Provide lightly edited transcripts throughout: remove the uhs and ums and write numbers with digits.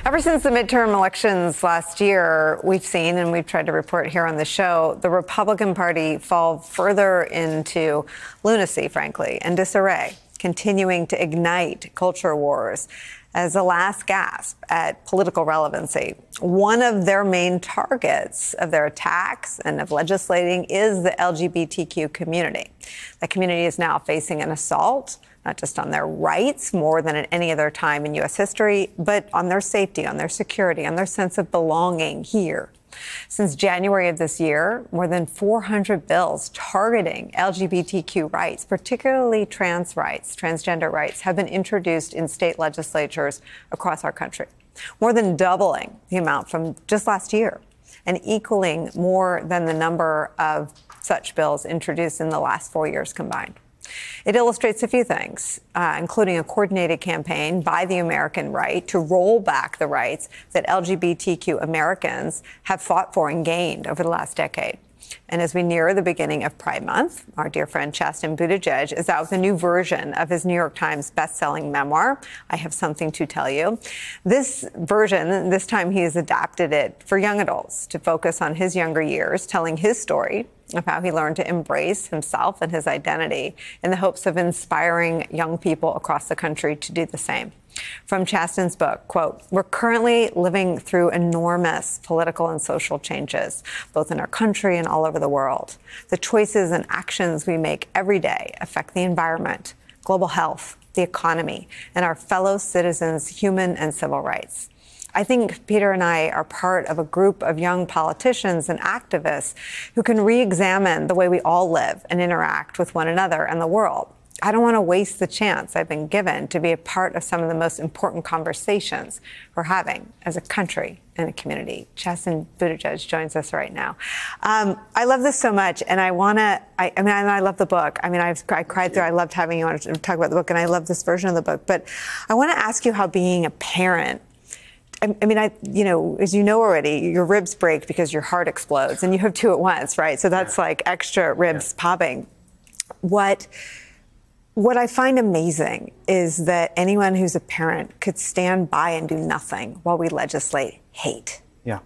Ever since the midterm elections last year, we've seen, and we've tried to report here on the show, the Republican Party fall further into lunacy, frankly, and disarray, continuing to ignite culture wars as a last gasp at political relevancy. One of their main targets of their attacks and of legislating is the LGBTQ community. That community is now facing an assault, not just on their rights more than at any other time in U.S. history, but on their safety, on their security, on their sense of belonging here. Since January of this year, more than 400 bills targeting LGBTQ rights, particularly trans rights, transgender rights, have been introduced in state legislatures across our country, more than doubling the amount from just last year and equaling more than the number of such bills introduced in the last 4 years combined. It illustrates a few things, including a coordinated campaign by the American right to roll back the rights that LGBTQ Americans have fought for and gained over the last decade. And as we near the beginning of Pride Month, our dear friend Chasten Buttigieg is out with a new version of his New York Times bestselling memoir, I Have Something to Tell You. This version, this time he has adapted it for young adults to focus on his younger years, telling his story of how he learned to embrace himself and his identity in the hopes of inspiring young people across the country to do the same. From Chasten's book, quote, "We're currently living through enormous political and social changes, both in our country and all over the world. The choices and actions we make every day affect the environment, global health, the economy, and our fellow citizens' human and civil rights. I think Peter and I are part of a group of young politicians and activists who can re-examine the way we all live and interact with one another and the world. I don't want to waste the chance I've been given to be a part of some of the most important conversations we're having as a country and a community." Chasten Buttigieg joins us right now. I love this so much, and I love the book. I mean, I cried through. I loved having you on to talk about the book, and I love this version of the book. But I want to ask you how being a parent, as you know already, your ribs break because your heart explodes, and you have two at once, right? So that's like extra ribs popping. What I find amazing is that anyone who's a parent could stand by and do nothing while we legislate hate. Yeah.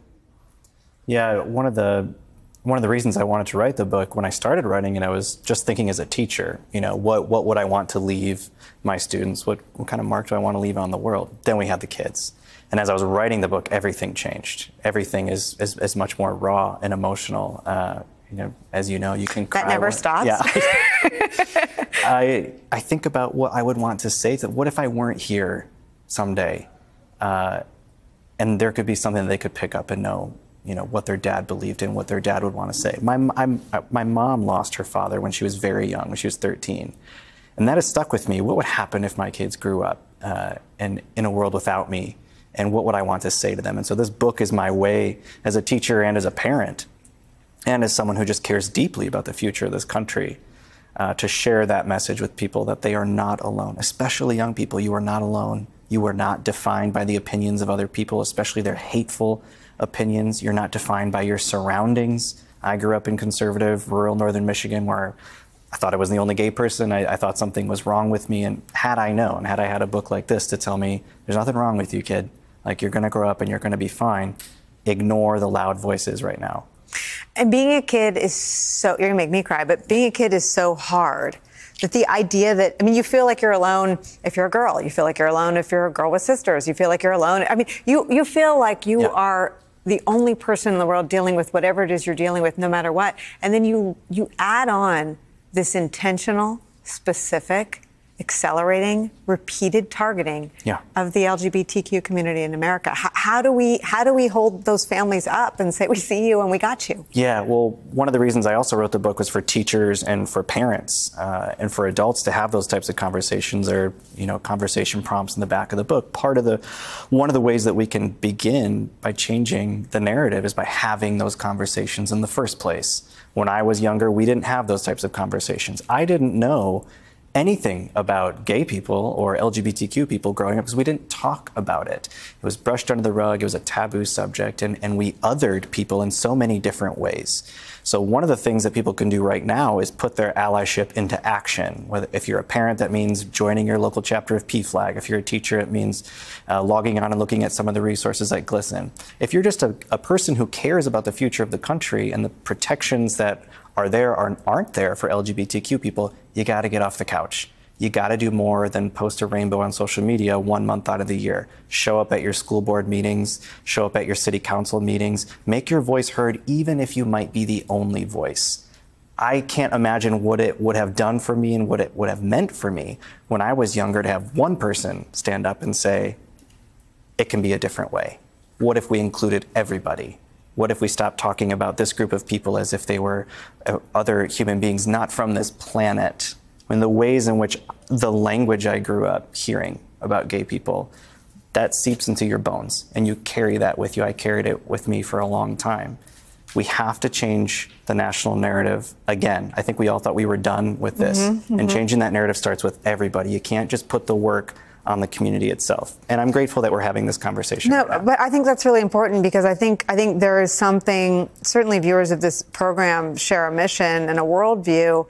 One of the reasons I wanted to write the book, when I started writing it, I was just thinking as a teacher, what would I want to leave my students? What kind of mark do I want to leave on the world? Then we had the kids. And as I was writing the book, everything changed. Everything is much more raw and emotional. As you know, you can cry. That never stops. Yeah. I think about what I would want to say. What if I weren't here someday, and there could be something they could pick up and know, what their dad believed in, what their dad would want to say. My mom lost her father when she was very young, when she was 13, and that has stuck with me. What would happen if my kids grew up in a world without me, and what would I want to say to them? And so this book is my way, as a teacher and as a parent, and as someone who just cares deeply about the future of this country, to share that message with people that they are not alone, especially young people. You are not alone. You are not defined by the opinions of other people, especially their hateful opinions. You're not defined by your surroundings. I grew up in conservative, rural northern Michigan, where I thought I was the only gay person. I thought something was wrong with me. And had I known, had I had a book like this to tell me, there's nothing wrong with you, kid. Like, you're going to grow up and you're going to be fine. Ignore the loud voices right now. And being a kid is you're going to make me cry, but being a kid is so hard. That the idea that, you feel like you're alone if you're a girl. You feel like you're alone if you're a girl with sisters. You feel like you're alone. You feel like you are the only person in the world dealing with whatever it is you're dealing with, no matter what. And then you add on this intentional, specific, accelerating, repeated targeting of the LGBTQ community in America. How do we hold those families up and say, we see you and we got you? Yeah, well, one of the reasons I also wrote the book was for teachers and for parents and for adults to have those types of conversations. There are, conversation prompts in the back of the book. One of the ways that we can begin by changing the narrative is by having those conversations in the first place. When I was younger, we didn't have those types of conversations. I didn't know anything about gay people or LGBTQ people growing up because we didn't talk about it. It was brushed under the rug. It was a taboo subject, and we othered people in so many different ways. So one of the things that people can do right now is put their allyship into action. Whether, if you're a parent, that means joining your local chapter of PFLAG. If you're a teacher, it means logging on and looking at some of the resources like GLSEN. If you're just a person who cares about the future of the country and the protections that are there or aren't there for LGBTQ people, you got to get off the couch. You got to do more than post a rainbow on social media 1 month out of the year. Show up at your school board meetings, show up at your city council meetings, make your voice heard even if you might be the only voice. I can't imagine what it would have done for me and what it would have meant for me when I was younger to have one person stand up and say, it can be a different way. What if we included everybody? What if we stopped talking about this group of people as if they were other human beings not from this planet? And the ways in which the language I grew up hearing about gay people, that seeps into your bones, and you carry that with you. I carried it with me for a long time. We have to change the national narrative again. I think we all thought we were done with this, and changing that narrative starts with everybody. You can't just put the work on the community itself. And I'm grateful that we're having this conversation. No, right now. but I think that's really important because I think there is something, certainly viewers of this program share a mission and a worldview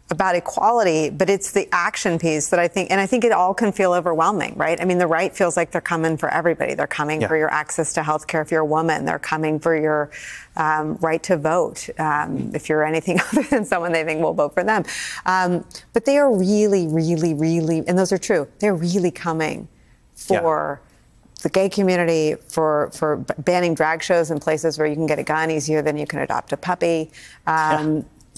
about equality, but it's the action piece that I think it all can feel overwhelming, right? I mean, the right feels like they're coming for everybody. They're coming for your access to health care if you're a woman. They're coming for your right to vote. If you're anything other than someone they think will vote for them. But they are really, really, really, and those are true, they're really coming for the gay community, for banning drag shows in places where you can get a gun easier than you can adopt a puppy.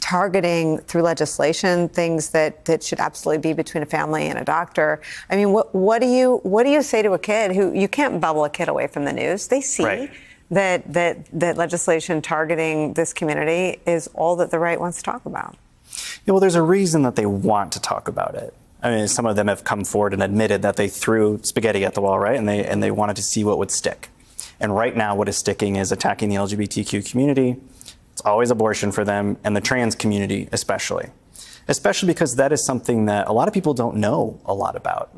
Targeting through legislation things that should absolutely be between a family and a doctor. I mean, what do you say to a kid who you can't bubble a kid away from the news? They see that legislation targeting this community is all that the right wants to talk about. Yeah, well, there's a reason that they want to talk about it. I mean, some of them have come forward and admitted that they threw spaghetti at the wall, right? And they wanted to see what would stick. And right now, what is sticking is attacking the LGBTQ community. It's always abortion for them, and the trans community especially because that is something that a lot of people don't know a lot about.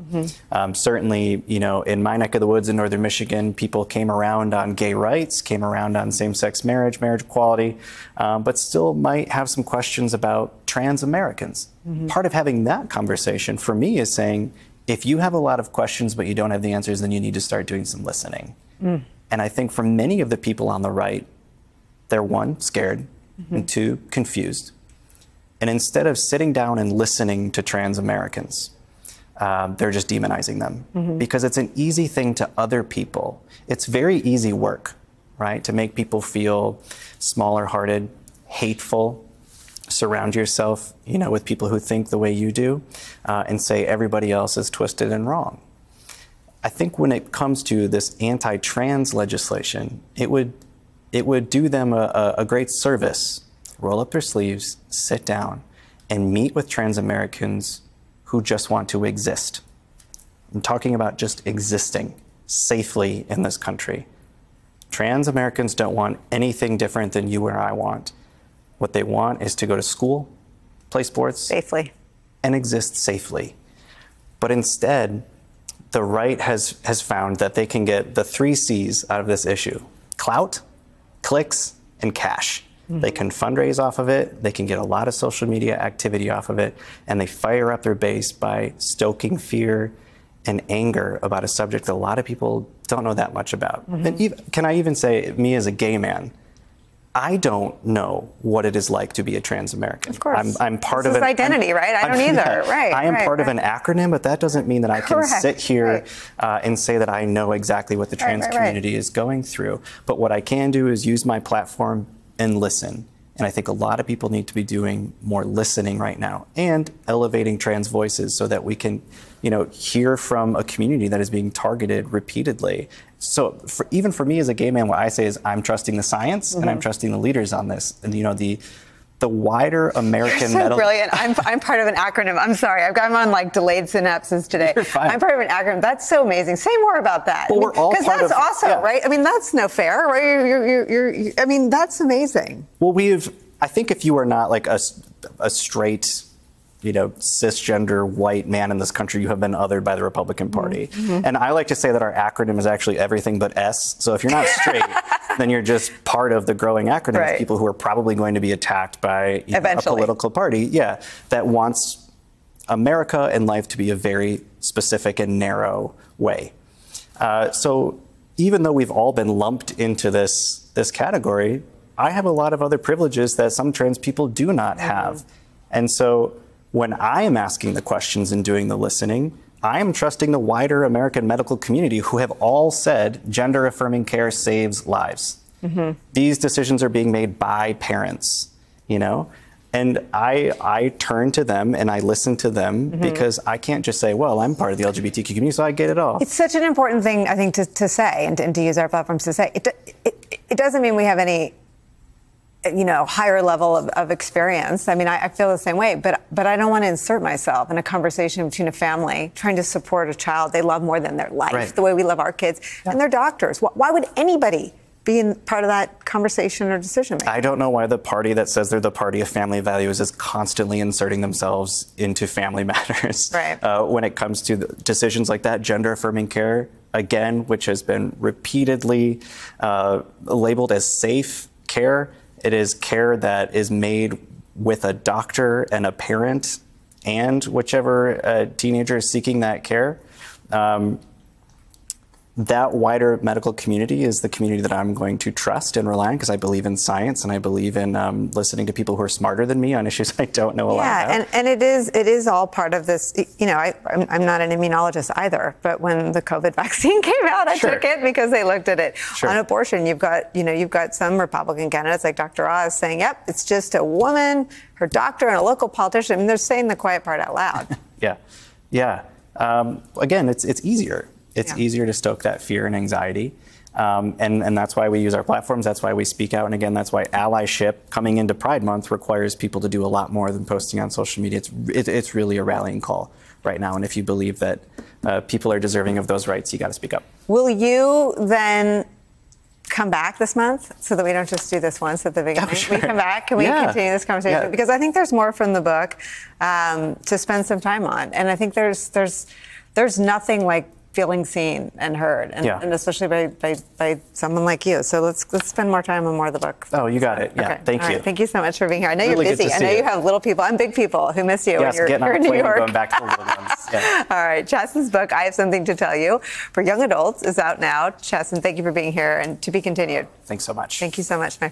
Certainly, you know, in my neck of the woods in northern Michigan, people came around on gay rights, came around on same-sex marriage equality, but still might have some questions about trans Americans. Part of having that conversation for me is saying, if you have a lot of questions but you don't have the answers, then you need to start doing some listening. And I think for many of the people on the right, they're one, scared, and two, confused. And instead of sitting down and listening to trans Americans, they're just demonizing them because it's an easy thing to other people. It's very easy work, right? To make people feel smaller hearted, hateful, surround yourself, you know, with people who think the way you do, and say everybody else is twisted and wrong. I think when it comes to this anti-trans legislation, it would do them a great service. Roll up their sleeves, sit down, and meet with trans Americans who just want to exist. I'm talking about just existing safely in this country. Trans Americans don't want anything different than you or I want. What they want is to go to school, play sports safely, and exist safely. But instead, the right has found that they can get the 3 C's out of this issue: clout, clicks, and cash. They can fundraise off of it, they can get a lot of social media activity off of it, and they fire up their base by stoking fear and anger about a subject that a lot of people don't know that much about. And can I even say, me as a gay man, I don't know what it is like to be a trans American. Of course. I'm part this of is identity, right? I don't either. I am part of an acronym, but that doesn't mean that I can sit here and say that I know exactly what the trans community is going through. But what I can do is use my platform and listen. And I think a lot of people need to be doing more listening right now and elevating trans voices so that we can, you know, hear from a community that is being targeted repeatedly. So even for me as a gay man, what I say is I'm trusting the science and I'm trusting the leaders on this. And, you know, the wider American You're so brilliant. I'm part of an acronym. I'm sorry. I'm on like delayed synapses today. You're fine. I'm part of an acronym. That's so amazing. Say more about that. Well, we're all part of, because that's awesome, right? I mean, that's no fair, right? I mean, that's amazing. Well, I think if you are not like a straight cisgender white man in this country, you have been othered by the Republican Party. And I like to say that our acronym is actually everything but S. So if you're not straight, then you're just part of the growing acronym of people who are probably going to be attacked by a political party, that wants America and life to be a very specific and narrow way. So even though we've all been lumped into this category, I have a lot of other privileges that some trans people do not have. And so when I am asking the questions and doing the listening, I am trusting the wider American medical community who have all said gender-affirming care saves lives. These decisions are being made by parents, and I turn to them and I listen to them because I can't just say, well, I'm part of the LGBTQ community, so I get it all. It's such an important thing, I think, to say and to use our platforms to say. It doesn't mean we have any higher level of experience. I mean, I feel the same way, but I don't want to insert myself in a conversation between a family trying to support a child they love more than their life, the way we love our kids, and their doctors. Why would anybody be in part of that conversation or decision making? I don't know why the party that says they're the party of family values is constantly inserting themselves into family matters. When it comes to decisions like that, gender-affirming care, again, which has been repeatedly labeled as safe care, it is care that is made with a doctor and a parent and whichever teenager is seeking that care. That wider medical community is the community that I'm going to trust and rely on because I believe in science and I believe in listening to people who are smarter than me on issues I don't know a lot about. And it is all part of this. I'm not an immunologist either, but when the COVID vaccine came out, I took it because they looked at it. On abortion, you've got some Republican candidates like Dr. Oz saying, "Yep, it's just a woman, her doctor, and a local politician." I mean, they're saying the quiet part out loud. Again, it's easier. It's easier to stoke that fear and anxiety. And that's why we use our platforms. That's why we speak out. And again, that's why allyship coming into Pride Month requires people to do a lot more than posting on social media. It's really a rallying call right now. And if you believe that people are deserving of those rights, you got to speak up. Will you then come back this month so that we don't just do this once at the beginning? Can we come back? Can we continue this conversation? Because I think there's more from the book to spend some time on. And I think there's nothing like feeling seen and heard, and especially by someone like you. So let's spend more time on more of the book. Oh, you got it. Yeah, thank you. Thank you so much for being here. I know you're busy. I know you have little people. I'm big people who miss you when you're in New York. Going back to the little ones. All right, Chasten's book, I Have Something to Tell You, for young adults is out now. Chasten, thank you for being here, and to be continued. Thanks so much. Thank you so much, my friend.